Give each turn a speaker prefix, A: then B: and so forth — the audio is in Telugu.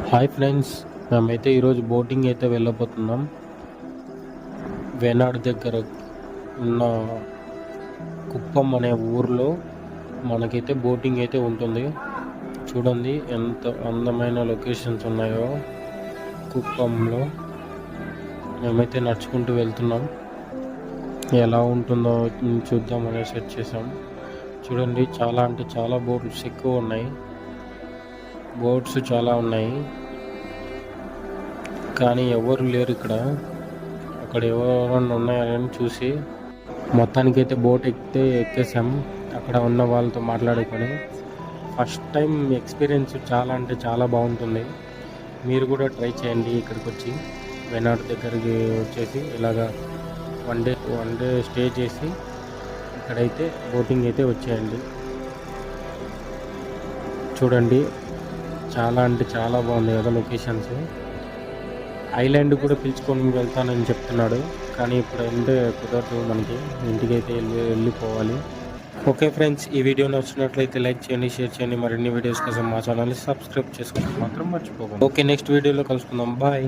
A: హాయ్ ఫ్రెండ్స్, మేమైతే ఈరోజు బోటింగ్ అయితే వెళ్ళబోతున్నాం. వేనాడు దగ్గర ఉన్న కుప్పం అనే ఊర్లో మనకైతే బోటింగ్ అయితే ఉంటుంది. చూడండి ఎంత అందమైన లొకేషన్స్ ఉన్నాయో కుప్పంలో. మేమైతే నడుచుకుంటూ వెళ్తున్నాం. ఎలా ఉంటుందో చూద్దామని సెట్ చేసాం. చూడండి, చాలా అంటే చాలా బోట్స్ ఎక్కువ ఉన్నాయి. బోట్స్ చాలా ఉన్నాయి కానీ ఎవరు లేరు ఇక్కడ. అక్కడ ఎవరైనా ఉన్నాయని చూసి మొత్తానికైతే బోట్ ఎక్కేసాం. అక్కడ ఉన్న వాళ్ళతో మాట్లాడుకొని ఫస్ట్ టైం ఎక్స్పీరియన్స్ చాలా అంటే చాలా బాగుంటుంది. మీరు కూడా ట్రై చేయండి. ఇక్కడికి వచ్చి వేనాడు దగ్గరికి వచ్చేసి ఇలాగా వన్ డే స్టే చేసి ఇక్కడైతే బోటింగ్ అయితే వచ్చేయండి. చూడండి, చాలా అంటే చాలా బాగుంది కదా లొకేషన్స్. ఐలాండ్ కూడా పిలుచుకొని వెళ్తానని చెప్తున్నాడు, కానీ ఇప్పుడు వెళ్తే కుదరదు, మనకి ఇంటికైతే వెళ్ళిపోవాలి. ఓకే ఫ్రెండ్స్, ఈ వీడియో నచ్చినట్లయితే లైక్ చేయండి, షేర్ చేయండి. మరిన్ని వీడియోస్ కోసం మా ఛానల్ని సబ్స్క్రైబ్ చేసుకోవడం మాత్రం మర్చిపోకండి. ఓకే, నెక్స్ట్ వీడియోలో కలుసుకుందాం. బాయ్.